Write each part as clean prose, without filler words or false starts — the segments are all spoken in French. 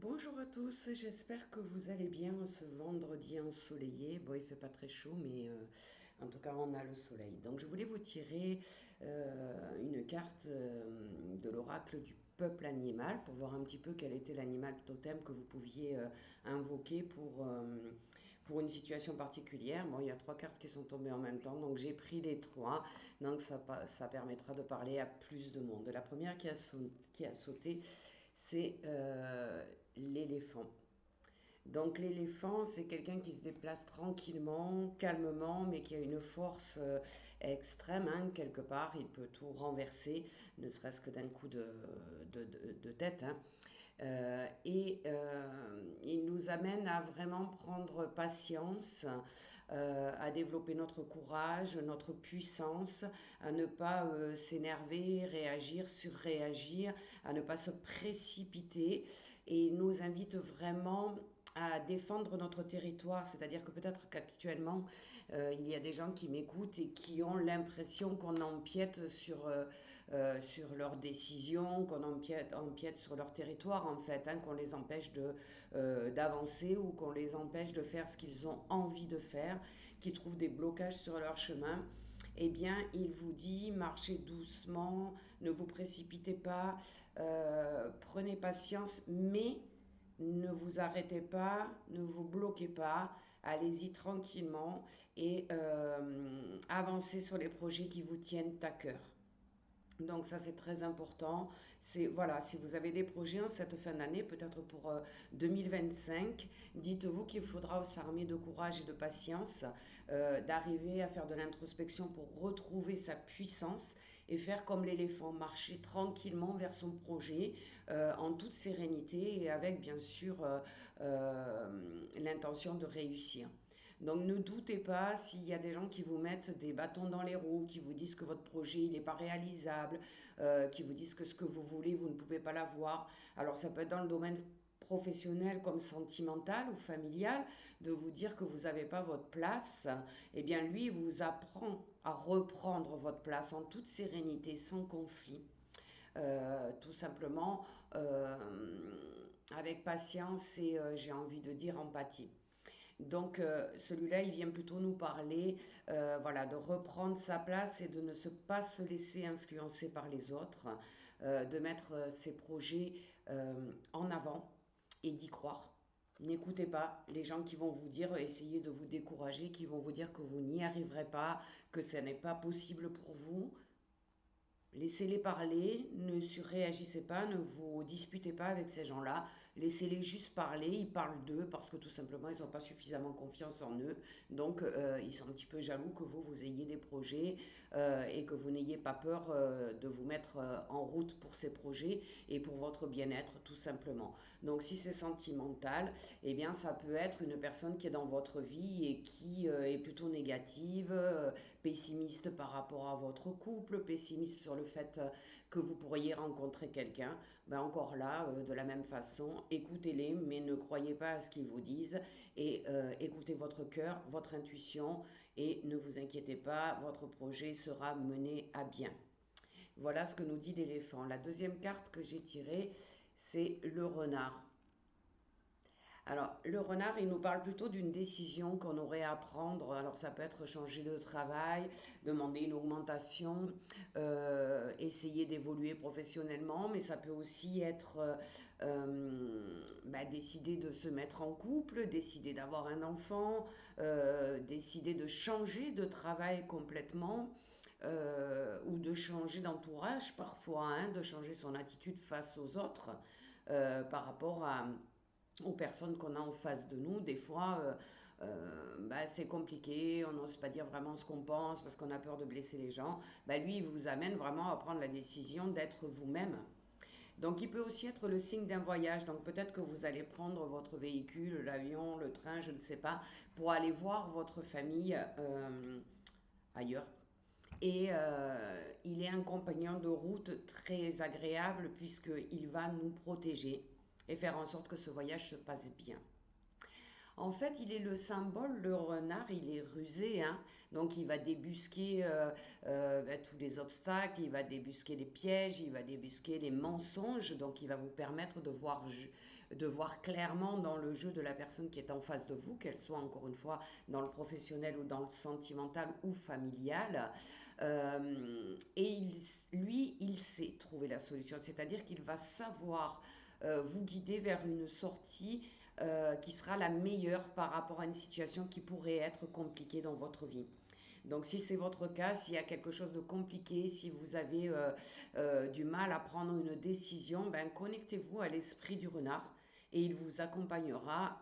Bonjour à tous, j'espère que vous allez bien ce vendredi ensoleillé. Bon, il fait pas très chaud, mais en tout cas, on a le soleil. Donc, je voulais vous tirer une carte de l'oracle du peuple animal pour voir un petit peu quel était l'animal totem que vous pouviez invoquer pour une situation particulière. Bon, il y a trois cartes qui sont tombées en même temps, donc j'ai pris les trois. Donc, ça permettra de parler à plus de monde. La première qui a sauté, c'est l'éléphant. Donc l'éléphant, c'est quelqu'un qui se déplace tranquillement, calmement, mais qui a une force extrême, hein, quelque part. Il peut tout renverser, ne serait-ce que d'un coup de tête, hein. Il nous amène à vraiment prendre patience, à développer notre courage, notre puissance, à ne pas s'énerver, réagir, surréagir, à ne pas se précipiter. Et il nous invite vraiment à défendre notre territoire, c'est-à-dire que peut-être qu'actuellement, il y a des gens qui m'écoutent et qui ont l'impression qu'on empiète sur leurs décisions, qu'on empiète sur leur territoire en fait, hein, qu'on les empêche d'avancer ou qu'on les empêche de faire ce qu'ils ont envie de faire, qu'ils trouvent des blocages sur leur chemin. Eh bien, il vous dit, marchez doucement, ne vous précipitez pas, prenez patience, mais ne vous arrêtez pas, ne vous bloquez pas, allez-y tranquillement et avancez sur les projets qui vous tiennent à cœur. Donc ça c'est très important. C'est voilà, si vous avez des projets en cette fin d'année, peut-être pour 2025, dites-vous qu'il faudra s'armer de courage et de patience, d'arriver à faire de l'introspection pour retrouver sa puissance et faire comme l'éléphant, marcher tranquillement vers son projet en toute sérénité et avec bien sûr l'intention de réussir. Donc ne doutez pas s'il y a des gens qui vous mettent des bâtons dans les roues, qui vous disent que votre projet il n'est pas réalisable, qui vous disent que ce que vous voulez, vous ne pouvez pas l'avoir. Alors ça peut être dans le domaine professionnel comme sentimental ou familial, de vous dire que vous n'avez pas votre place, eh bien lui il vous apprend à reprendre votre place en toute sérénité, sans conflit. Tout simplement euh, avec patience et j'ai envie de dire empathie. Donc celui-là, il vient plutôt nous parler voilà, de reprendre sa place et de ne pas se laisser influencer par les autres, de mettre ses projets en avant et d'y croire. N'écoutez pas les gens qui vont vous dire, essayez de vous décourager, qui vont vous dire que vous n'y arriverez pas, que ce n'est pas possible pour vous. Laissez-les parler, ne surréagissez pas, ne vous disputez pas avec ces gens-là. Laissez-les juste parler, ils parlent d'eux parce que tout simplement ils n'ont pas suffisamment confiance en eux. Donc ils sont un petit peu jaloux que vous ayez des projets et que vous n'ayez pas peur de vous mettre en route pour ces projets et pour votre bien-être tout simplement. Donc si c'est sentimental, eh bien ça peut être une personne qui est dans votre vie et qui est plutôt négative, pessimiste par rapport à votre couple, pessimiste sur le fait que vous pourriez rencontrer quelqu'un, ben encore là, de la même façon, écoutez-les, mais ne croyez pas à ce qu'ils vous disent et écoutez votre cœur, votre intuition et ne vous inquiétez pas, votre projet sera mené à bien. Voilà ce que nous dit l'éléphant. La deuxième carte que j'ai tirée, c'est le renard. Alors, le renard, il nous parle plutôt d'une décision qu'on aurait à prendre. Alors, ça peut être changer de travail, demander une augmentation, essayer d'évoluer professionnellement, mais ça peut aussi être décider de se mettre en couple, décider d'avoir un enfant, décider de changer de travail complètement. Ou de changer d'entourage parfois, hein, de changer son attitude face aux autres par rapport aux personnes qu'on a en face de nous. Des fois, c'est compliqué, on n'ose pas dire vraiment ce qu'on pense parce qu'on a peur de blesser les gens. Lui, il vous amène vraiment à prendre la décision d'être vous-même. Donc, il peut aussi être le signe d'un voyage. Donc, peut-être que vous allez prendre votre véhicule, l'avion, le train, je ne sais pas, pour aller voir votre famille ailleurs. Et il est un compagnon de route très agréable puisqu'il va nous protéger et faire en sorte que ce voyage se passe bien. En fait, il est le symbole, le renard, il est rusé, hein. Donc il va débusquer tous les obstacles, il va débusquer les pièges, il va débusquer les mensonges, donc il va vous permettre de voir de voir clairement dans le jeu de la personne qui est en face de vous, qu'elle soit encore une fois dans le professionnel ou dans le sentimental ou familial. Et lui, il sait trouver la solution, c'est-à-dire qu'il va savoir vous guider vers une sortie qui sera la meilleure par rapport à une situation qui pourrait être compliquée dans votre vie. Donc si c'est votre cas, s'il y a quelque chose de compliqué, si vous avez du mal à prendre une décision, ben, connectez-vous à l'esprit du renard et il vous accompagnera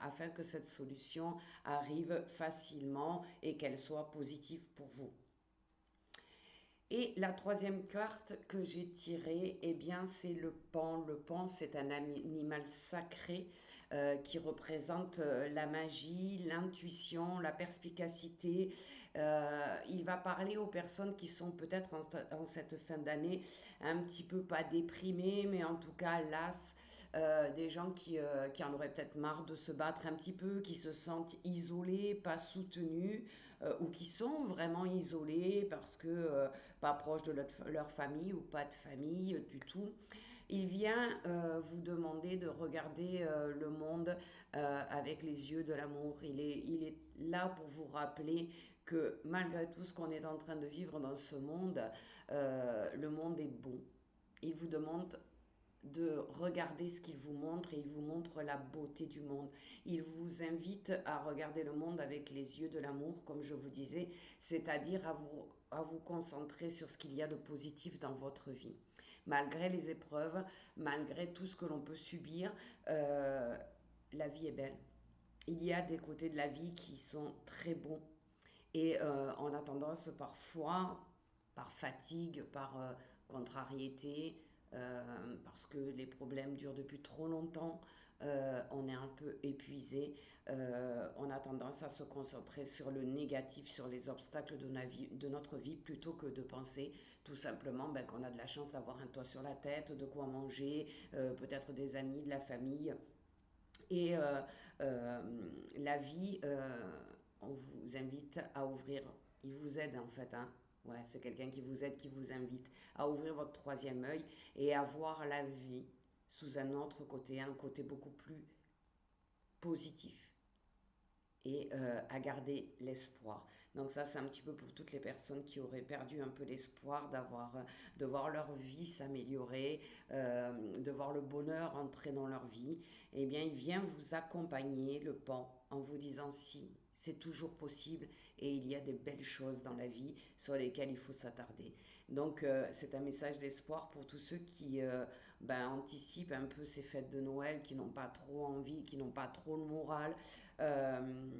afin que cette solution arrive facilement et qu'elle soit positive pour vous. Et la troisième carte que j'ai tirée, eh bien, c'est le paon. Le paon, c'est un animal sacré qui représente la magie, l'intuition, la perspicacité. Il va parler aux personnes qui sont peut-être en cette fin d'année un petit peu pas déprimées, mais en tout cas las. Des gens qui en auraient peut-être marre de se battre un petit peu, qui se sentent isolés, pas soutenus, ou qui sont vraiment isolés parce que pas proche de leur famille ou pas de famille du tout. Il vient vous demander de regarder le monde avec les yeux de l'amour. Il est là pour vous rappeler que malgré tout ce qu'on est en train de vivre dans ce monde, le monde est bon. Il vous demande de regarder ce qu'il vous montre et il vous montre la beauté du monde. Il vous invite à regarder le monde avec les yeux de l'amour, comme je vous disais, c'est-à-dire à vous concentrer sur ce qu'il y a de positif dans votre vie. Malgré les épreuves, malgré tout ce que l'on peut subir, la vie est belle. Il y a des côtés de la vie qui sont très bons et on a tendance parfois, par fatigue, par contrariété, parce que les problèmes durent depuis trop longtemps, on est un peu épuisé, on a tendance à se concentrer sur le négatif, sur les obstacles de notre vie, plutôt que de penser tout simplement ben, qu'on a de la chance d'avoir un toit sur la tête, de quoi manger, peut-être des amis, de la famille. Et euh, la vie, on vous invite à ouvrir, il vous aide en fait, hein. Ouais, c'est quelqu'un qui vous aide, qui vous invite à ouvrir votre troisième œil et à voir la vie sous un autre côté, un côté beaucoup plus positif et à garder l'espoir. Donc ça, c'est un petit peu pour toutes les personnes qui auraient perdu un peu l'espoir de voir leur vie s'améliorer, de voir le bonheur entrer dans leur vie. Eh bien, il vient vous accompagner, le pan, en vous disant si, c'est toujours possible et il y a des belles choses dans la vie sur lesquelles il faut s'attarder. Donc, c'est un message d'espoir pour tous ceux qui ben, anticipent un peu ces fêtes de Noël, qui n'ont pas trop envie, qui n'ont pas trop le moral, euh,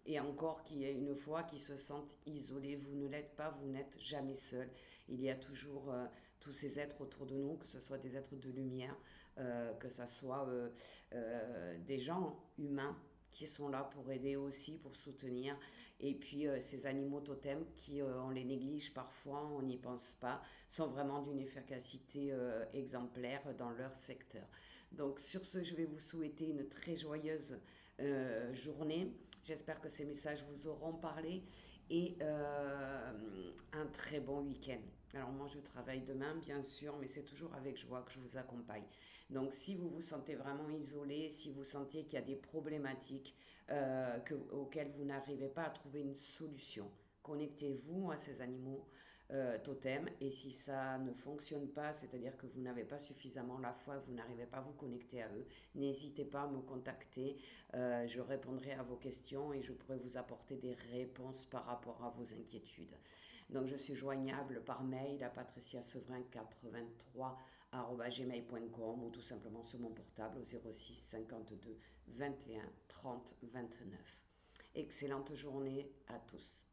et encore qui est une fois qui se sentent isolés. Vous ne l'êtes pas, vous n'êtes jamais seul. Il y a toujours tous ces êtres autour de nous, que ce soit des êtres de lumière, que ce soit des gens humains qui sont là pour aider aussi, pour soutenir. Et puis ces animaux totems qui, on les néglige parfois, on n'y pense pas, sont vraiment d'une efficacité exemplaire dans leur secteur. Donc sur ce, je vais vous souhaiter une très joyeuse journée. J'espère que ces messages vous auront parlé et un très bon week-end. Alors moi je travaille demain bien sûr, mais c'est toujours avec joie que je vous accompagne. Donc si vous vous sentez vraiment isolé, si vous sentez qu'il y a des problématiques auxquelles vous n'arrivez pas à trouver une solution, connectez-vous à ces animaux totem. Et si ça ne fonctionne pas, c'est-à-dire que vous n'avez pas suffisamment la foi, vous n'arrivez pas à vous connecter à eux, n'hésitez pas à me contacter. Je répondrai à vos questions et je pourrai vous apporter des réponses par rapport à vos inquiétudes. Donc je suis joignable par mail à patriciaseverin83@gmail.com ou tout simplement sur mon portable au 06 52 21 30 29. Excellente journée à tous.